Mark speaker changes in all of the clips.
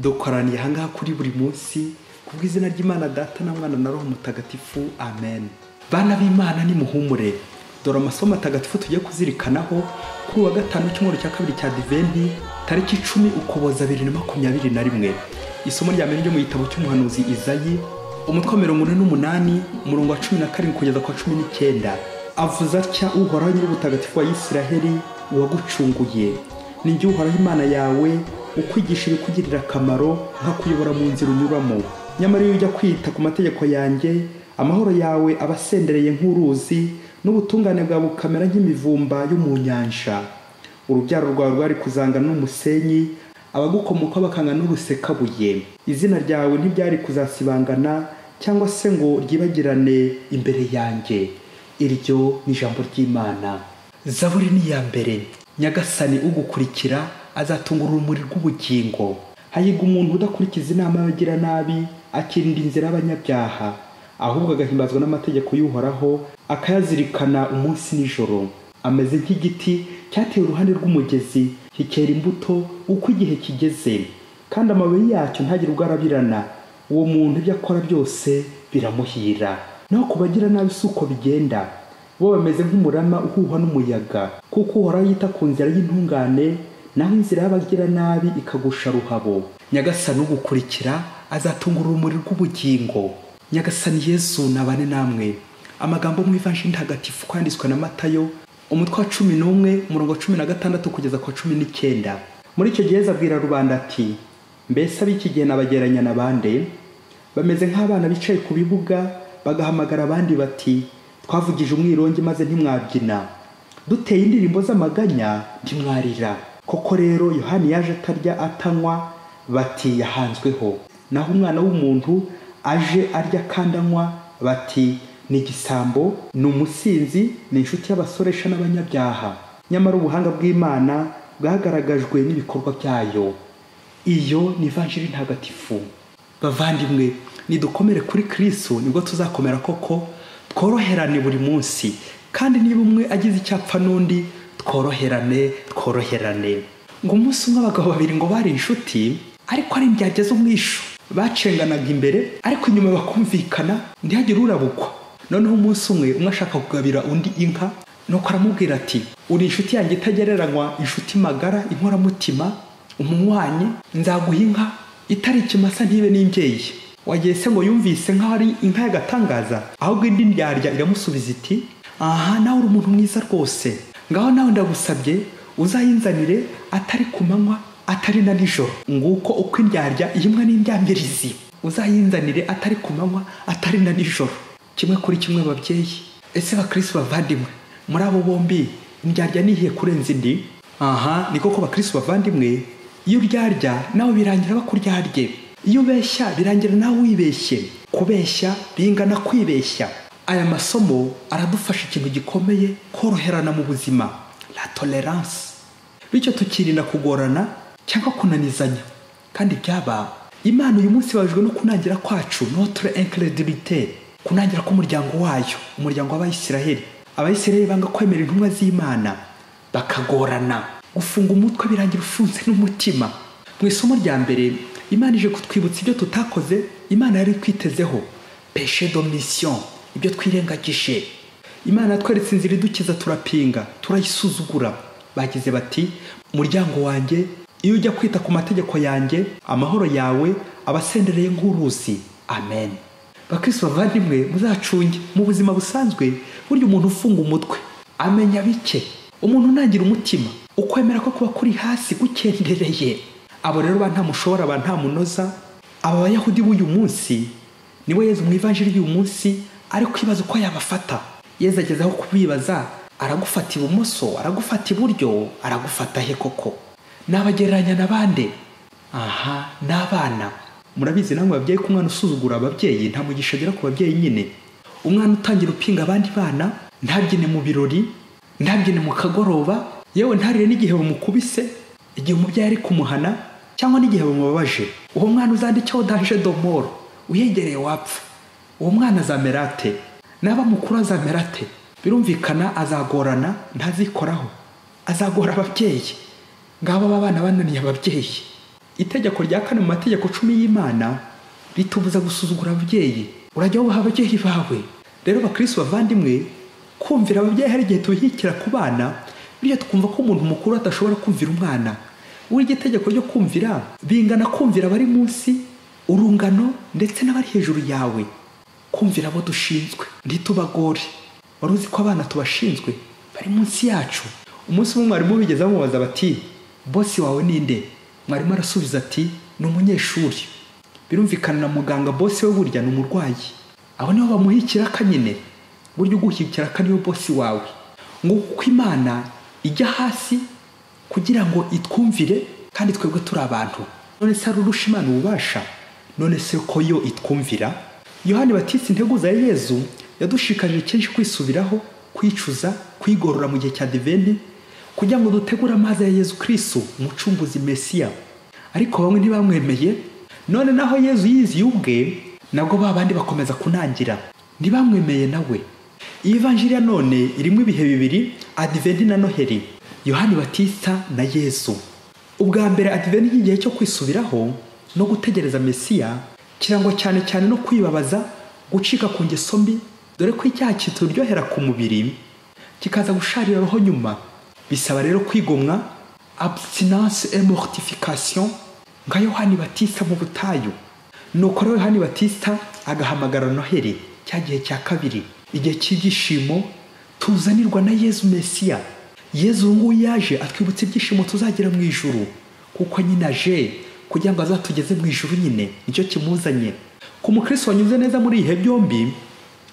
Speaker 1: dukoraniye ahangaha kuri buri munsi kubw'izina ry'Imana Data na Mwana na Roho Mutagatifu, amen. Bana b'Imana nimuhumure, dore amasomo atagatifu tugiye kuzirikanaho kuri wa gatanu cy'umwaka cya kabiri cya Adventi, tariki 10 Ukuboza 2021. Isomo rya mbere ryo mu gitabo cy'umuhanuzi Izayi, umutwe 48 umurongo wa 17 kugeza kwa 19. Avuze atya: Uhoraho nyir'ubutagatifu wa Isiraheli wagucunguye, ni jye Uhoraho Imana yawe, ukwigisha ibikugirira akamaro, nka kuyobora mu nzira unyuramo. Nyamara iyo ujya kwita ku mategeko yanjye, amahoro yawe abasendereye nk'uruzi, n'ubutungane bwawe bukamera nk'imivumba yo mu nyanja. Urubyaro rwawe rwari kuzangana n'umusenyi, abagukomoka bakanga n'urusekabuye. Izina ryawe ntibyari kuzasibangana cyangwa se ngo ryibagirane imbere yanjye. Iryo ni ijambo ry'Imana. Zaburi ni ya mbere. Nyagasani ugukurikira azatungura urumuri rw'ubugingo. Hayiga umuntu udakurikiza inama y'abagira nabi, akirinda inzira y'abanyabyaha, ahubwo agahimbazwa n'amategeko y'Uhoraho, akayazirikana umunsi n'ijoro. Ameze nk'igiti cyatewe uruhande rw'umugezi, kikera imbuto uko igihe kigeze, kandi amababi yacyo ntagire ubwo arabirana. Uwo muntu ibyo akora byose biramuhira. Naho ku bagira nabi si uko bigenda, bo bameze nk'umurama uhuhwa n'umuyaga, kuko Uhoraho yita ku nzira y'intungane, naho inzira y'abagira nabi ikagusha ruhabo. Nyagasani ugukurikira azatungura urumuri rw'ubugingo. Nyagasani Yesu nabane namwe. Amagambo mu Ivanjili ntagatifu kwanditswe na Matayo, umutwe wa 11 umurongo 16 kugeza kwa 19. Muri icyo gihe abwira rubanda ati: Mbese ab'iki gihe nabageranya na bande? Bameze nk'abana bicaye ku bibuga, bagahamagara abandi bati: Twavugije umwirongi maze ntimwabyina, duteye indirimbo z'amaganya ntimwarira. Koko rero Yohani yaje atarya atanywa, bati yahanzweho. Naho umwana w'umuntu aje arya kandi anywa, bati ni igisambo, ni umusinzi, ni inshuti y'abasoresha n'abanyabyaha. Nyamara ubuhanga bw'Imana bwagaragajwe n'ibikorwa byayo. Iyo ni Ivanjili ntagatifu. Bavandimwe, nidukomere kuri Kristo nibwo tuzakomera koko, tworoherane buri munsi, kandi niba umwe agize icyapfa n'undi, tworoherane. Ngo umunsi umwe abagabo babiri ngo bari inshuti, ariko ari byageze umwishu, bacenganaga imbere ariko inyuma bakumvikana, ntihagire urabukwa. Noneho umunsi umwe ashaka kugabira undi inka, nuko aramubwira ati: Uri inshuti yanjye itagereranywa, inshuti magara, inkoramutima, umunywanyi, nzaguha inka itari ikimasa ntibe n'imbyeyi. Wagiye se ngo yumvise nk'aho ari inka y'agatangaza, ahubwo indi ndyarya iramusubiza iti: Aha, nawe uri umuntu mwiza rwose, ngaho nawe ndagusabye uzayinzanire atari ku manywa atari na nijoro. Nguko uko indyarya ihimwa n'indyambirizi, uzayinzanire atari ku manywa atari na nijoro. Kimwe kuri kimwe babyeyi. Ese bakristo bavandimwe, muri abo bombi indyarya nihiye kurenza indi? Aha, ni koko bakristo bavandimwe, iyo uryarya nawe birangira bakuryarye, iyo ubeshya birangira nawe wibeshye. Kubeshya bingana kwibeshya. Aya masomo aradufasha ikintu gikomeye, koroherana mu buzima, la tolerance. Bityo tukirinda kugorana cyangwa kunanizanya. Kandi byaba Imana uyu munsi babajwe no kunangira kwacu, notre incrédulité, kunangira k'umuryango wayo, umuryango w'Abayisiraheli. Abayisiraheli banga kwemera intumwa z'Imana, bakagorana, gufunga umutwe birangira ufunze n'umutima. Mu isomo rya mbere, Imana ije kutwibutsa ibyo tutakoze Imana yari kwitezeho, péché d'omission, ibyo twirengagije. Imana tweretse inzira idukiza, turapinga, turayisuzugura. Bagize bati: Umuryango wanjye, iyo ujya kwita ku mategeko yanjye, amahoro yawe abasendereye nk'uruzi. Amen. Bakristo bavandimwe, muzacunge mu buzima busanzwe. Burya umuntu ufunga umutwe amenya bike. Umuntu ntagira umutima, ukwemera ko kuba kuri hasi gukendereye. Abo rero bantamushobora, bantamunoza. Aba Bayahudi b'uyu munsi niwe Yezu mu Ivanjili y'uyu munsi ari kwibaza uko yabafata. Yezu agezeho kubibaza, aragufata ibumoso, aragufata iburyo, aragufata he koko? Nabagereranya na bande? Aha, n'abana. Murabizi namwe babyeyi ko umwana usuzugura ababyeyi nta mugisha agira ku babyeyi nyine. Umwana utangira upinga abandi bana, ntabyine mu birori, ntabyine mu kagoroba, yewe ntarire n'igihe bamukubise, igihe umubyeyi ari kumuhana, cyangwa n'igihe bamubabaje. Uwo mwana uzandikeho danger de mort, uyegereye wapfa. Uwo mwana azamera ate? Naba mukuru azamera ate? Birumvikana azagorana, ntazikoraho, azagora ababyeyi. Ngabo abana bananiye ababyeyi. itegeko rya 4 mu mategeko 10 y'Imana ritubuza gusuzugura ababyeyi. Urajya wubaha ababyeyi bawe. Rero bakristo bavandimwe, kumvira ababyeyi hari igihe tubihikira ku bana, bityo tukumva ko umuntu mukuru atashobora kumvira umwana. Uri itegeko ryo kumvira bingana kumvira abari munsi, urungano ndetse n'abari hejuru yawe. Kumvira abo dushinzwe ntitubagore. Wari uzi ko abana tubashinzwe bari munsi yacu? Umunsi umwe mwarimu bigeze bamubaza bati, bosi wawe ninde? Mwarimu arasubiza ati, ni umunyeshuri. Birumvikana na muganga bosi we burya ni umurwayi. Abo nibo bamuhikira kanyine. Buryo uguhikira kaniyo bosi wawe. Ngo kuko Imana ijya hasi kugira ngo itwumvire kandi twebwe turi abantu. None se arurusha Imana ububasha? None se ko yo itwumvira? Yohani Batista integuza ya Yezu yadushikaje kenshi kwisubiraho, kwicuza, kwigorora mu gihe cya Advent kugira ngo dutegure amazi ya Yezu Kristo umucunguzi Mesiya. Ariko bamwe ntibamwemeye. None naho Yezu yiziye ubwe, nabwo babandi bakomeza kunangira. Ntibamwemeye nawe. Evangelia none irimo ibihe bibiri, Advent na Noheli. Yohani Batista na Yezu. Ubwa mbere Advent y'igihe cyo kwisubiraho no gutegereza Mesiya, kirangwa cyane cyane no kwibabaza, gucika ku ngeso mbi, dore ko icyaha kituryohera ku mubiri kikaza gusharira roho nyuma. Bisaba rero kwigomwa, abstinence et mortification, nka Yohani Batista mu butayu. Nuko rero Yohani Batista agahamagara Noheli, cya gihe cya kabiri, igihe cy'ibyishimo tuzanirwa na Yezu Mesiya. Yezu ngo yaje atwibutsa ibyishimo tuzagira mu ijuru, kuko nyine aje kugira ngo azatugeze mu ijuru nyine, nicyo kimuzanye. Ku mukristo wanyuze neza muri ihe byombi,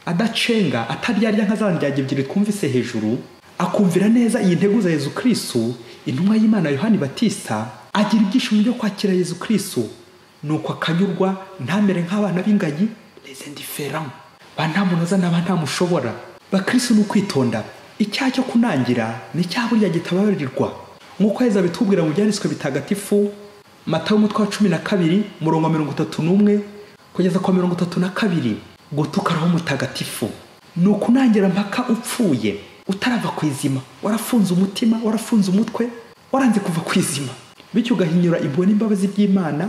Speaker 1: adacenga, ataryarya nka za ndyage ebyiri twumvise hejuru, akumvira neza iyi nteguza Yezu Kristo, intumwa y'Imana Yohani Batista agira ibyishimo byo kwakira Yezu Kristo. Nuko akanyurwa, ntamere nk'abana b'ingagi, les indifférents, bantamunoza n'abantamushobora. Bakristo ni ukwitonda. Icyaha cyo kunangira ni icyaha burya gitababarirwa, nk'uko Yezu abitubwira mu byanditswe bitagatifu, Matayo umutwe wa 12 murongo 31 kugeza kwa 32. Gutuka Roho Mutagatifu ni ukunangira mpaka upfuye, utarava kwizima, warafunze umutima, warafunze umutwe, waranze kuva kwizima, bityo ugahinyura impuhwe n'imbabazi by'Imana,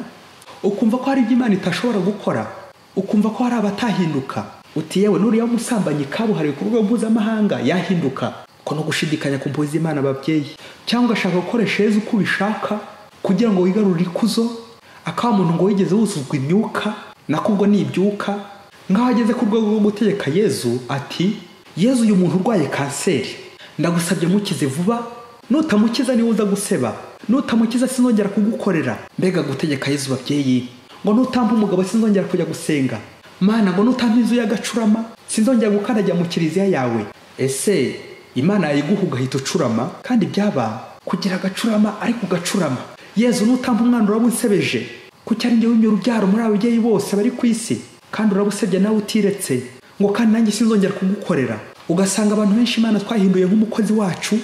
Speaker 1: ukumva ko hari iby'Imana itashobora gukora, ukumva ko hari abatahinduka. Uti yewe nuriya musambanyi kabuhariwe ku rwego mpuzamahanga yahinduka. Ko no gushidikanya ku mpuhwe z'Imana ababyeyi, cyangwa ugashaka gukoresha Yezu uko ubishaka kugira ngo wigarurire ikuzo, akaba umuntu ngo wigeze wuzuzwa imyuka, nakubwo ni ibyuka. Ngaho ageze ku rwego rwo gutegeka Yezu ati, Yezu uyu muntu urwaye kanseri, ndagusabye mukize vuba, nutamukiza niwe uza guseba, nutamukiza sinongera kugukorera. Mbega gutegeka Yezu babyeyi, ngo nutampa umugabo sinzongera kujya gusenga. Mana ngo nutampa inzu y'agacurama sinzongera gukandagira mu kiliziya yawe. Ese Imana yayiguha ugahita ucurama? Kandi byaba kugira agacurama ariko ugacurama. Yezu nutampa umwana urabunsebeje, kuki ari njye w'imye urubyaro muri ababyeyi bose bari ku isi, kandi urabusebye nawe utiretse, ngo kandi nanjye sinzongera kugukorera. Ugasanga abantu benshi Imana twahinduye nk'umukozi wacu,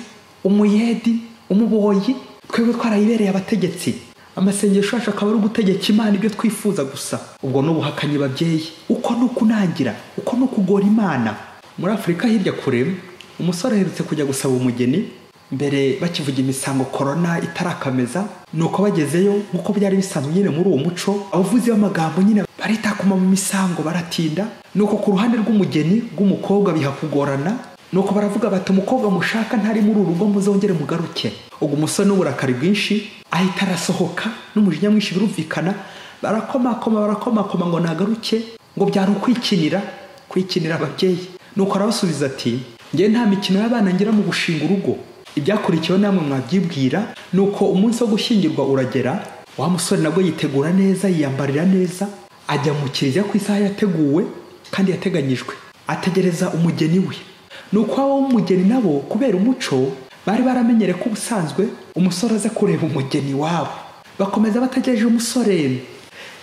Speaker 1: umuyedi, umuboyi, twebwe twarayibereye abategetsi. Amasengesho yacu akaba ari ugutegeka Imana ibyo twifuza gusa. Ubwo n'ubuhakanyi babyeyi, uko ni ukunangira, uko ni ukugora Imana. Muri Afurika hirya kure, umusore aherutse kujya gusaba umugeni, mbere bakivuga imisango corona itarakameza. Nuko bagezeyo nkuko byari bisanzwe nyine muri uwo muco, abavuzi b'amagambo nyine baritakuma mu misango baratinda. Nuko ku ruhande rw'umugeni rw'umukobwa bihakugorana, nuko baravuga bati umukobwa mushaka ntari muri urugo muzongere mugaruke. Ubwo umusore n'uburakari bwinshi ahita arasohoka n'umujinya mwinshi birumvikana, barakomakoma ngo nagaruke, ngo byari kwikinira ababyeyi. Nuko arabasubiza ati, ngiye nta mikino y'abana ngira mu gushinga urugo. Ibyakurikiyeho namwe mwabyibwira. Nuko umunsi wo gushyingirwa uragera, wa musore nabwo yitegura neza, yiyambarira neza, ajya mu kiliziya ku isaha yateguwe kandi yateganyijwe, ategereza umugeni we. Nuko abo umugeni nabo kubera umuco bari baramenyere ko ubusanzwe umusore aza kureba umugeni wabo. Bakomeza bategereje umusore,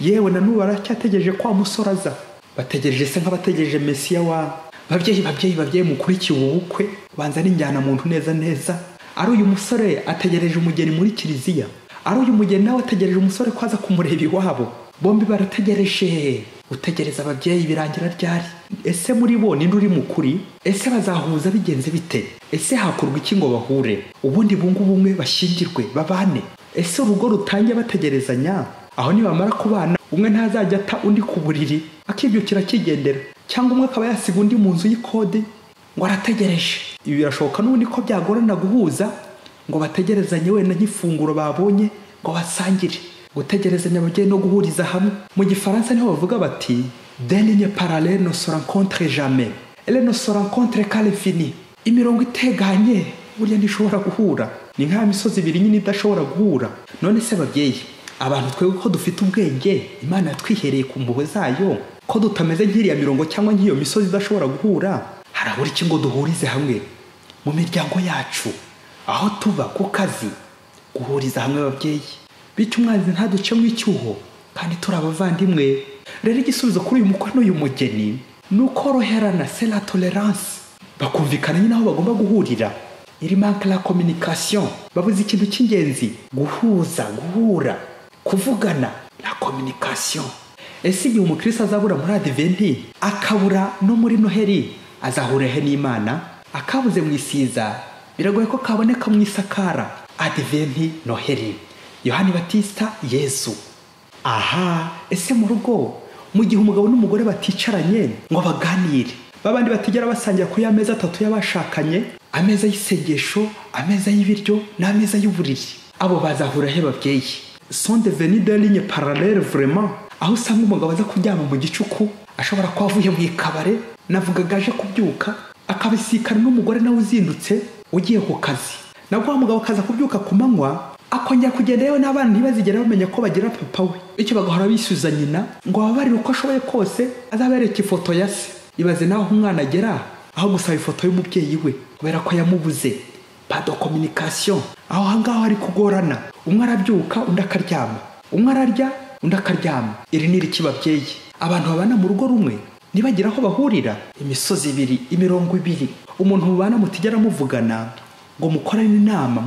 Speaker 1: yewe na n'ubu baracyategereje ko umusore aza, bategereje se nk'abategereje Mesiya wabo. Babyeyi mukurikiye ubukwe, banza n'injyana muntu neza. Ari uyu musore ategereje umugeni muri kiliziya, ari uyu mugeni nawe ategereje umusore ko aza kumureba iwabo. Bombi barategereje. Utegereza ababyeyi birangira ryari? Ese muri bo ninde uri mukuri? Ese bazahuza bigenze bite? Ese hakorwa iki ngo bahure, ubundi bungu bumwe bashyingirwe babane? ese urugo rutangiye bategerezanya, aho nibamara kubana umwe ntazajya ata undi ku buriri akibyukira akigendera, cyangwa umwe akaba yasiga undi mu nzu y'ikode ngo arategereje. Ibi birashoboka n'ubundi ko byagorana guhuza ngo bategerezanye wenda nk'ifunguro babonye ngo basangire. Gutegerezanya ababyeyi no guhuriza hamwe, mu gifaransa niho bavuga bati des lignes parallèles ne se rencontrent jamais, elles ne se rencontrent qu'à l'infini. Imirongo iteganye burya ntishobora guhura, ni nka misozi ibiri nyine idashobora guhura. None se ababyeyi, abantu twebwe ko dufite ubwenge Imana yatwihereye ku mpuhwe zayo, ko dutameze nk'iriya mirongo cyangwa nk'iyo misozi idashobora guhura, harabura iki ngo duhurize hamwe mu miryango yacu, aho tuba, ku kazi, guhuriza hamwe ababyeyi, bityo umwanzi ntaduce mu icyuho kandi turi abavandimwe. Rero igisubizo kuri uyu mukwe n'uyu mugeni ni ukoroherana, c'est la tolérance, bakumvikana nyine aho bagomba guhurira. Il manque la communication, babuze ikintu cy'ingenzi, guhuza, guhura, kuvugana, la communication. Ese igihe umukristo azabura muri adventi akabura no muri noheli, azahura he n'Imana? Akabuze mu isiza biragoye ko kaboneka mu isakara. Adventi, noheli, Yohani Batista, Yesu. Aha, ese mu rugo mu gihe umugabo n'umugore baticaranye ngo baganire, babandi batigera basangira kuri ya meza atatu y'abashakanye, ameza y'isengesho, ameza y'ibiryo n'ameza y'uburiri, abo bazahura he babyeyi? Sont devenus des lignes parallèles vraiment, aho usanga umugabo aza kuryama mu gicuku ashobora kuba avuye mu ikabare, navugaga aje kubyuka akabisikana n'umugore nawe uzindutse ugiye ku kazi, nabwo umugabo akaza kubyuka ku manywa akongera kugenda yewe n'abana ntibazigera bamenya ko bagira papa we, icyo bagahora bisubiza nyina ngo ababarire uko ashoboye kose azabereka ifoto ya se. Ibaze naho umwana agera aho gusaba ifoto y'umubyeyi we kubera ko yamubuze. Pas de communication, aho hangaho hari kugorana, umwe arabyuka undi akaryama, umwe ararya undi akaryama. Iri ni iki babyeyi? Abantu babana mu rugo rumwe nibagira aho bahurira, imisozi ibiri, imirongo ibiri, umuntu mubana mutigera muvugana ngo mukorane inama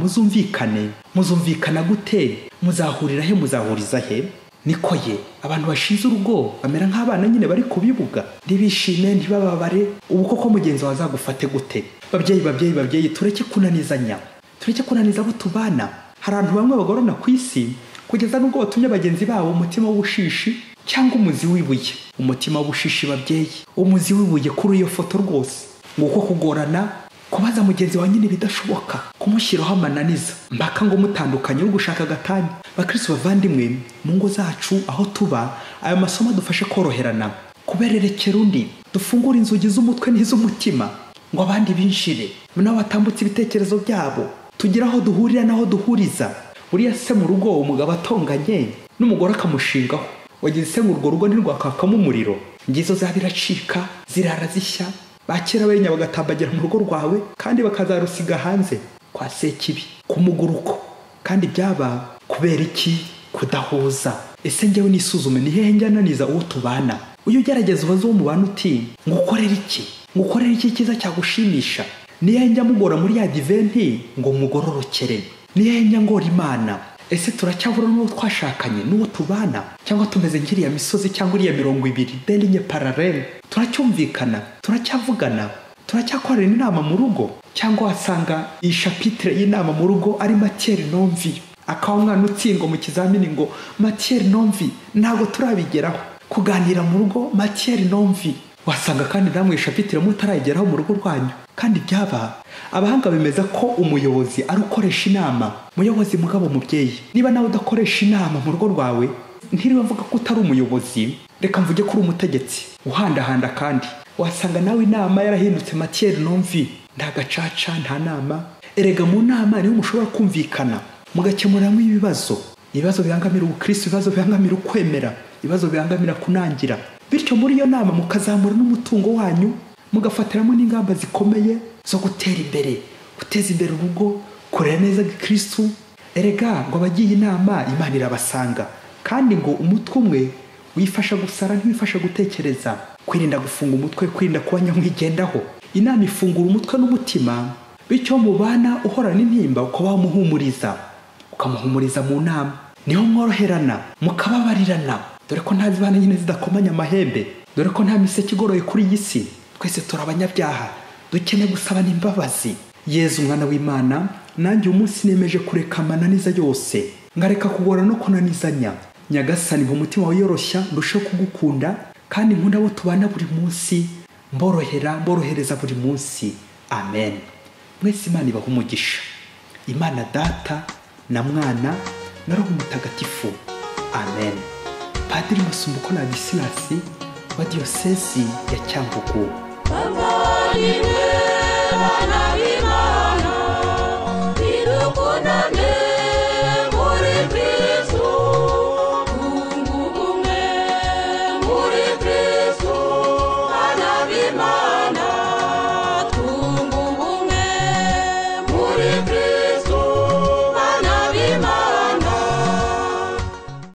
Speaker 1: muzumvikana gute? Muzahurira he? Muzahuriza he? Niko ye abantu bashize urugo bamera nk'abana nyine bari kubibuga, ntibishime ntibababare. Ubu koko mugenzi wazagufate gute? Babyeyi tureke kunanizanya, tureke kunaniza abo tubana. Hari abantu bamwe bagorana ku isi kugeza n'ubwo batumye bagenzi babo umutima w'ubushishi cyangwa umuzi w'ibuye. Umutima w'ubushishi babyeyi, umuzi w'ibuye kuri iyo foto rwose, nguko kugorana kubaza mugenzi wawe nyine bidashoboka, kumushyiraho amananiza mpaka ngo mutandukanye uri gushaka gatanya. Bakristo bavandimwe, mu ngo zacu aho tuba, ayo masomo adufashe koroherana, kubererekera undi, dufungura inzugi z'umutwe n'iz'umutima ngo abandi binshire, nabo batambutse ibitekerezo byabo, tugira aho duhurira n'aho duhuriza. Buriya se mu rugo umugabo atonganye n'umugore akamushingaho, wagize se ngo urwo rugo ntirwakakamo umuriro, ngizo zabiracika zirara zishya, bakera benya bagatambagira mu rugo rwawe kandi bakazarusiga hanze kwa sekibi kumuguruko. Kandi byaba kubera iki? Kudahuza. Ese njyewe nisuzume ni hehe njyananiza uwo tubana? Uyu ugerageza ubaze uwo mubana uti ngukorera iki cyiza cyagushimisha? Ni hehe njya mugora muri ya adventi ngo mugororokere? Ni hehe njya ngora Imana? Ese turacyabura n'uwo twashakanye n'uwo tubana, cyangwa tumeze nk'iriya misozi cyangwa iriya mirongo ibiri, des lignes parallèles? Turacyumvikana, turacyavugana, turacyakorera inama mu rugo, cyangwa wasanga iyi chapitre y'inama mu rugo ari matière non vie, akawa umwana utsindwa mu kizamini ngo matière non vie, ntabwo turabigeraho. Kuganira mu rugo matière non vie, wasanga kandi namwe chapitre mutarayigeraho mu rugo rwanyu. Kandi byaba abahanga bemeza ko umuyobozi ari ukoresha inama. Muyobozi mugabo mubyeyi, niba nawe udakoresha inama mu rugo rwawe, ntiriwe mvuga ko utari umuyobozi, reka mvuge ko uri umutegetsi uhandahanda. Kandi wasanga nawe inama yarahindutse matière non vie, nta gacaca, nta nama. Erega mu nama niho mushobora kumvikana mugakemuramo ibibazo bibangamira ubukristo, ibibazo bibangamira ukwemera, ibibazo bibangamira kunangira. Bityo muri iyo nama mukazamura n'umutungo wanyu, mugafatiramo n'ingamba zikomeye zo gutera imbere, guteza imbere urugo, kurera neza Kristo. Erega ngo abagiye inama Imana irabasanga, kandi ngo umutwe umwe wifasha gusara ntiwifasha gutekereza. Kwirinda gufunga umutwe, kwirinda kuba nyamwigendaho. Inama ifungura umutwe n'umutima, bityo mubana uhorana intimba ukaba ukamuhumuriza mu nama. Niho mworoherana, mukababarirana, dore ko nta zibana nyine zidakomanya amahembe, dore ko nta miseke igoroye kuri iyi si. Twese turi abanyabyaha, dukeneye gusabana imbabazi. Yezu umwana w'Imana, nanjye umunsi nemeje kureka amananiza yose ngareka kugora no kunanizanya. Nyagasani mu mutima wiyoroshya ndusheho kugukunda kandi nkunda abo tubana buri munsi, mborohereza buri munsi. Amen. Mwese Imana ibahe umugisha. Imana Data na Mwana na Roho Mutagatifu. Amen. Padiri Masumbuko Ladislas wa Diyosezi ya Cyangugu.